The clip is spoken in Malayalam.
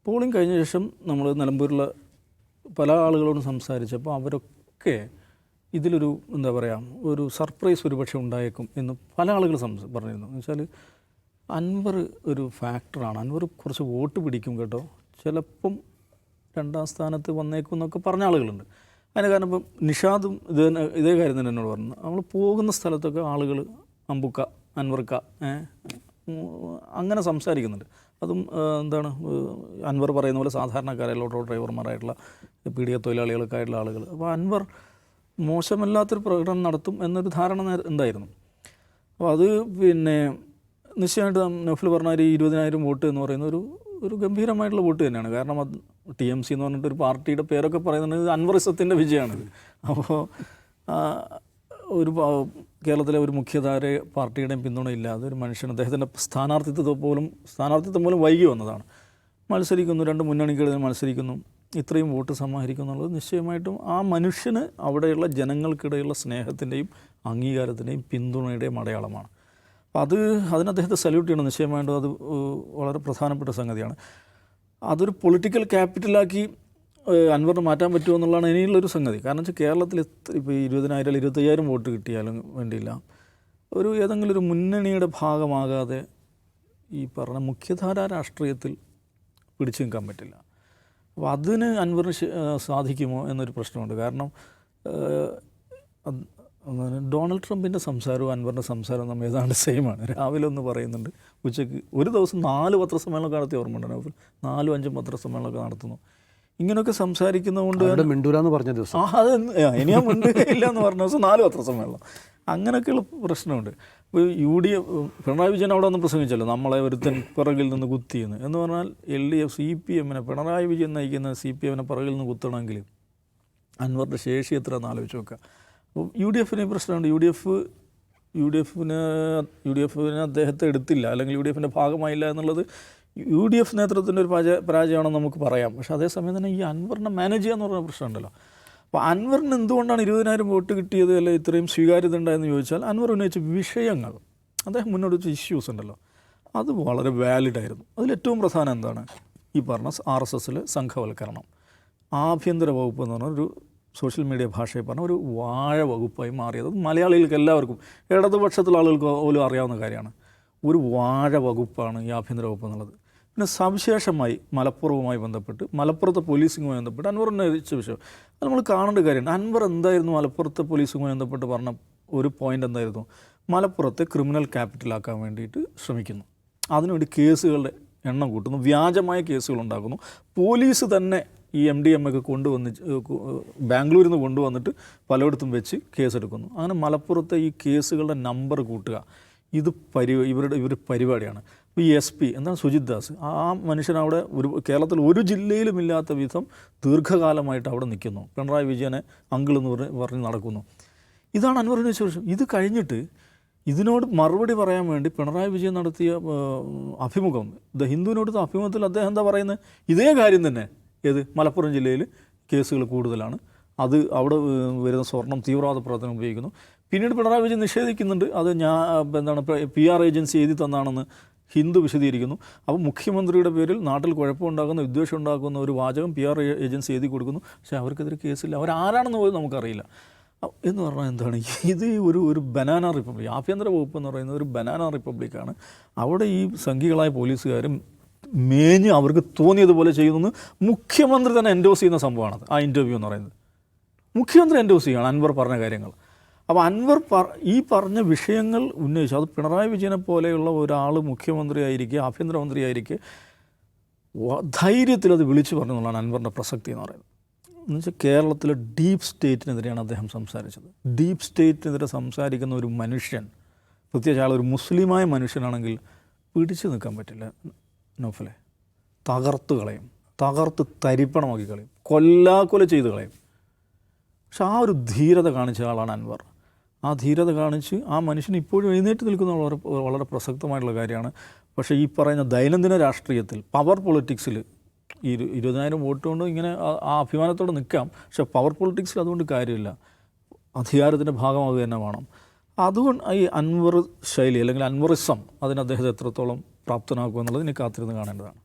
പോളിംഗ് കഴിഞ്ഞ ശേഷം നമ്മൾ നിലമ്പൂരിലെ പല ആളുകളോടും സംസാരിച്ചപ്പോൾ അവരൊക്കെ ഇതിലൊരു എന്താ പറയുക ഒരു സർപ്രൈസ് ഒരുപക്ഷെ ഉണ്ടായേക്കും എന്ന് പല ആളുകൾ പറഞ്ഞിരുന്നു. എന്ന് വെച്ചാൽ അൻവർ ഒരു ഫാക്ടറാണ്, അൻവർ കുറച്ച് വോട്ട് പിടിക്കും കേട്ടോ, ചിലപ്പം രണ്ടാം സ്ഥാനത്ത് വന്നേക്കും എന്നൊക്കെ പറഞ്ഞ ആളുകളുണ്ട്. അതിന് കാരണം ഇപ്പം നിഷാദും ഇതേ കാര്യം തന്നെ എന്നോട് പറഞ്ഞു. നമ്മൾ പോകുന്ന സ്ഥലത്തൊക്കെ ആളുകൾ അമ്പുക്ക, അൻവർക്ക അങ്ങനെ സംസാരിക്കുന്നുണ്ട്. അതും എന്താണ് അൻവർ പറയുന്ന പോലെ സാധാരണക്കാരായ ഓട്ടോ ഡ്രൈവർമാരായിട്ടുള്ള പീഡിക തൊഴിലാളികളൊക്കെ ആയിട്ടുള്ള ആളുകൾ. അപ്പോൾ അൻവർ മോശമല്ലാത്തൊരു പ്രകടനം നടത്തും എന്നൊരു ധാരണ ഉണ്ടായിരുന്നു. അപ്പോൾ അത് പിന്നെ നിശ്ചയമായിട്ട് നൗഫൽ പറഞ്ഞ ഒരു 20,000 വോട്ട് എന്ന് പറയുന്ന ഒരു ഗംഭീരമായിട്ടുള്ള വോട്ട് തന്നെയാണ്. കാരണം അത് TMC എന്ന് പറഞ്ഞിട്ട് ഒരു പാർട്ടിയുടെ പേരൊക്കെ പറയുന്നുണ്ട്, അൻവറിസത്തിൻ്റെ വിജയമാണിത്. അപ്പോൾ ഒരു കേരളത്തിലെ ഒരു മുഖ്യധാര പാർട്ടിയുടെയും പിന്തുണ ഇല്ലാതെ ഒരു മനുഷ്യൻ അദ്ദേഹത്തിൻ്റെ സ്ഥാനാർത്ഥിത്വം പോലും വൈകി വന്നതാണ്. മത്സരിക്കുന്നു, 2 മുന്നണികളിൽ മത്സരിക്കുന്നു, ഇത്രയും വോട്ട് സമാഹരിക്കും എന്നുള്ളത് നിശ്ചയമായിട്ടും ആ മനുഷ്യന് അവിടെയുള്ള ജനങ്ങൾക്കിടയിലുള്ള സ്നേഹത്തിൻ്റെയും അംഗീകാരത്തിൻ്റെയും പിന്തുണയുടെയും അടയാളമാണ്. അപ്പോൾ അതിന് അദ്ദേഹത്തെ സല്യൂട്ട് ചെയ്യണം. നിശ്ചയമായിട്ടും അത് വളരെ പ്രധാനപ്പെട്ട സംഗതിയാണ്. അതൊരു പൊളിറ്റിക്കൽ ക്യാപിറ്റലാക്കി അൻവറിന് മാറ്റാൻ പറ്റുമോ എന്നുള്ളതാണ് ഇനിയുള്ളൊരു സംഗതി. കാരണം വെച്ചാൽ കേരളത്തിൽ ഇപ്പോൾ 20,000 25,000 വോട്ട് കിട്ടിയാലും വേണ്ടിയില്ല, ഏതെങ്കിലും ഒരു മുന്നണിയുടെ ഭാഗമാകാതെ ഈ പറഞ്ഞ മുഖ്യധാര രാഷ്ട്രീയത്തിൽ പിടിച്ചു നിൽക്കാൻ പറ്റില്ല. അപ്പോൾ അതിന് അൻവറിന് സാധിക്കുമോ എന്നൊരു പ്രശ്നമുണ്ട്. കാരണം ഡൊണാൾഡ് ട്രംപിൻ്റെ സംസാരവും അൻവറിൻ്റെ സംസാരവും നമ്മൾ ഏതാണ്ട് സെയിമാണ്. രാവിലെ ഒന്ന് പറയുന്നുണ്ട്, ഉച്ചയ്ക്ക് ഒരു ദിവസം 4 പത്രസമ്മേളനമൊക്കെ നടത്തി ഓർമ്മയുണ്ട് നൗഫൽ. 4-5 പത്രസമ്മേളനമൊക്കെ നടത്തുന്നു. ഇങ്ങനെയൊക്കെ സംസാരിക്കുന്നതുകൊണ്ട് മിണ്ടൂരാന്ന് പറഞ്ഞ ദിവസം ഇനി ഞാൻ മിണ്ടുകയില്ല എന്ന് പറഞ്ഞ ദിവസം 4 പത്രസമ്മേളനം, അങ്ങനെയൊക്കെയുള്ള പ്രശ്നമുണ്ട്. ഇപ്പോൾ പിണറായി വിജയൻ അവിടെ ഒന്ന് പ്രസംഗിച്ചല്ലോ, നമ്മളെ ഒരുത്തൻ പിറകിൽ നിന്ന് കുത്തിയെന്ന് എന്ന് പറഞ്ഞാൽ LDF CPM പിണറായി വിജയൻ നയിക്കുന്ന CPM പിറകിൽ നിന്ന് കുത്തണമെങ്കിൽ അൻവറിൻ്റെ ശേഷി എത്രയെന്ന് ആലോചിച്ച് നോക്കുക. അപ്പോൾ UDFന് പ്രശ്നമുണ്ട്. UDFന് അദ്ദേഹത്തെ എടുത്തില്ല, അല്ലെങ്കിൽ UDFൻ്റെ ഭാഗമായില്ല എന്നുള്ളത് UDF നേതൃത്വത്തിൻ്റെ ഒരു പരാജയമാണെന്ന് നമുക്ക് പറയാം. പക്ഷേ അതേസമയം തന്നെ ഈ അൻവറിനെ മാനേജ് ചെയ്യുക എന്ന് പറഞ്ഞ പ്രശ്നമുണ്ടല്ലോ. അപ്പോൾ അൻവറിന് എന്തുകൊണ്ടാണ് 20,000 വോട്ട് കിട്ടിയത്, അല്ലെങ്കിൽ ഇത്രയും സ്വീകാര്യത ഉണ്ടായെന്ന് ചോദിച്ചാൽ അൻവർ ഉന്നയിച്ച വിഷയങ്ങൾ, അദ്ദേഹം മുന്നോട്ട് വെച്ച ഇഷ്യൂസ് ഉണ്ടല്ലോ, അത് വളരെ വാലിഡായിരുന്നു. അതിലേറ്റവും പ്രധാനം എന്താണ്, ഈ പറഞ്ഞ RSSലെ സംഘവൽക്കരണം, ആഭ്യന്തര വകുപ്പ് എന്ന് പറഞ്ഞൊരു സോഷ്യൽ മീഡിയ ഭാഷയിൽ പറഞ്ഞ ഒരു വാഴ വകുപ്പായി മാറിയത്. മലയാളികൾക്ക് എല്ലാവർക്കും, ഇടതുപക്ഷത്തിലുള്ള ആളുകൾക്ക് പോലും അറിയാവുന്ന കാര്യമാണ്. ഒരു വാഴ വകുപ്പാണ് ഈ ആഭ്യന്തര വകുപ്പ് എന്നുള്ളത്. പിന്നെ സവിശേഷമായി മലപ്പുറവുമായി ബന്ധപ്പെട്ട്, മലപ്പുറത്തെ പോലീസിങ്ങുമായി ബന്ധപ്പെട്ട് അൻവർ ഉന്നയിച്ച വിഷയം അത് നമ്മൾ കാണേണ്ട കാര്യമാണ്. അൻവർ എന്തായിരുന്നു മലപ്പുറത്തെ പോലീസിങ്ങുമായി ബന്ധപ്പെട്ട് പറഞ്ഞ ഒരു പോയിൻ്റ് എന്തായിരുന്നു, മലപ്പുറത്തെ ക്രിമിനൽ ക്യാപിറ്റലാക്കാൻ വേണ്ടിയിട്ട് ശ്രമിക്കുന്നു, അതിനുവേണ്ടി കേസുകളുടെ എണ്ണം കൂട്ടുന്നു, വ്യാജമായ കേസുകൾ ഉണ്ടാക്കുന്നു, പോലീസ് തന്നെ ഈ MDMA ഒക്കെ കൊണ്ടുവന്ന് ബാംഗ്ലൂരിൽ നിന്ന് കൊണ്ടുവന്നിട്ട് പലയിടത്തും വെച്ച് കേസെടുക്കുന്നു. അങ്ങനെ മലപ്പുറത്തെ ഈ കേസുകളുടെ നമ്പർ കൂട്ടുക, ഇത് ഇവരുടെ പരിപാടിയാണ്. ഇപ്പോൾ ഈ SP എന്താണ് സുജിത് ദാസ്, ആ മനുഷ്യൻ അവിടെ കേരളത്തിൽ ഒരു ജില്ലയിലും ഇല്ലാത്ത വിധം ദീർഘകാലമായിട്ട് അവിടെ നിൽക്കുന്നു, പിണറായി വിജയനെ അങ്കിൾ എന്ന് പറഞ്ഞ് നടക്കുന്നു. ഇതാണ് അൻവറിൻ്റെ വിഷയം. ഇത് കഴിഞ്ഞിട്ട് ഇതിനോട് മറുപടി പറയാൻ വേണ്ടി പിണറായി വിജയൻ നടത്തിയ അഭിമുഖം, ദ ഹിന്ദുവിനോടുത്ത അഭിമുഖത്തിൽ അദ്ദേഹം എന്താ പറയുന്നത്, ഇതേ കാര്യം തന്നെ. മലപ്പുറം ജില്ലയിൽ കേസുകൾ കൂടുതലാണ്, അത് അവിടെ വരുന്ന സ്വർണം തീവ്രവാദ പ്രവർത്തനം ഉപയോഗിക്കുന്നു. പിന്നീട് പിണറായി വിജയൻ നിഷേധിക്കുന്നുണ്ട്, അത് PR ഏജൻസി എഴുതി തന്നാണെന്ന് ഹിന്ദു വിശദീകരിക്കുന്നു. അപ്പോൾ മുഖ്യമന്ത്രിയുടെ പേരിൽ നാട്ടിൽ കുഴപ്പമുണ്ടാക്കുന്ന, വിദ്വേഷം ഉണ്ടാക്കുന്ന ഒരു വാചകം PR ഏജൻസി എഴുതി കൊടുക്കുന്നു. പക്ഷേ അവർക്കെതിരെ കേസില്ല, അവരാരാണെന്ന് പോലും നമുക്കറിയില്ല. എന്ന് പറഞ്ഞാൽ എന്താണ്, ഇത് ഒരു ബനാന റിപ്പബ്ലിക്. ആഭ്യന്തര വകുപ്പ് എന്ന് പറയുന്നത് ഒരു ബനാന റിപ്പബ്ലിക്കാണ്. അവിടെ ഈ സംഘികളായ പോലീസുകാരും മേഞ്ഞ് അവർക്ക് തോന്നിയതുപോലെ ചെയ്യുന്നത് മുഖ്യമന്ത്രി തന്നെ എൻഡോസ് ചെയ്യുന്ന സംഭവമാണത്. ആ ഇൻ്റർവ്യൂ എന്ന് പറയുന്നത് മുഖ്യമന്ത്രി എൻഡോസ് ചെയ്യുകയാണ് അൻവർ പറഞ്ഞ കാര്യങ്ങൾ. അപ്പോൾ അൻവർ ഈ പറഞ്ഞ വിഷയങ്ങൾ ഉന്നയിച്ചു. അത് പിണറായി വിജയനെ പോലെയുള്ള ഒരാൾ മുഖ്യമന്ത്രിയായിരിക്കെ, ആഭ്യന്തരമന്ത്രിയായിരിക്കെ ധൈര്യത്തിൽ അത് വിളിച്ചു പറഞ്ഞു എന്നുള്ളതാണ് അൻവറിൻ്റെ പ്രസക്തി എന്ന് പറയുന്നത്. എന്നുവെച്ചാൽ കേരളത്തിലെ ഡീപ്പ് സ്റ്റേറ്റിനെതിരെയാണ് അദ്ദേഹം സംസാരിച്ചത്. ഡീപ്പ് സ്റ്റേറ്റിനെതിരെ സംസാരിക്കുന്ന ഒരു മനുഷ്യൻ, പ്രത്യേകിച്ച് ആളൊരു മുസ്ലിമായ മനുഷ്യനാണെങ്കിൽ പിടിച്ചു നിൽക്കാൻ പറ്റില്ല നൗഫലെ. തകർത്ത് കളയും, തകർത്ത് തരിപ്പണമാക്കി കളയും, കൊല്ലാക്കൊല ചെയ്ത് കളയും. പക്ഷെ ആ ഒരു ധീരത കാണിച്ച ആളാണ് അൻവർ. ആ ധീരത കാണിച്ച് ആ മനുഷ്യൻ ഇപ്പോഴും എഴുന്നേറ്റ് നിൽക്കുന്ന വളരെ പ്രസക്തമായിട്ടുള്ള കാര്യമാണ്. പക്ഷേ ഈ പറയുന്ന ദൈനംദിന രാഷ്ട്രീയത്തിൽ, പവർ പൊളിറ്റിക്സിൽ ഈ 20,000 വോട്ട് കൊണ്ട് ഇങ്ങനെ ആ അഭിമാനത്തോടെ നിൽക്കാം. പക്ഷേ പവർ പൊളിറ്റിക്സിൽ അതുകൊണ്ട് കാര്യമില്ല, അധികാരത്തിൻ്റെ ഭാഗമാവുക തന്നെ വേണം. അതുകൊണ്ട് ഈ അൻവർ ശൈലി അല്ലെങ്കിൽ അൻവറിസം അതിന് അദ്ദേഹത്തെ എത്രത്തോളം പ്രാപ്തനാക്കുക എന്നുള്ളത് ഇനി കാത്തിരുന്ന് കാണേണ്ടതാണ്.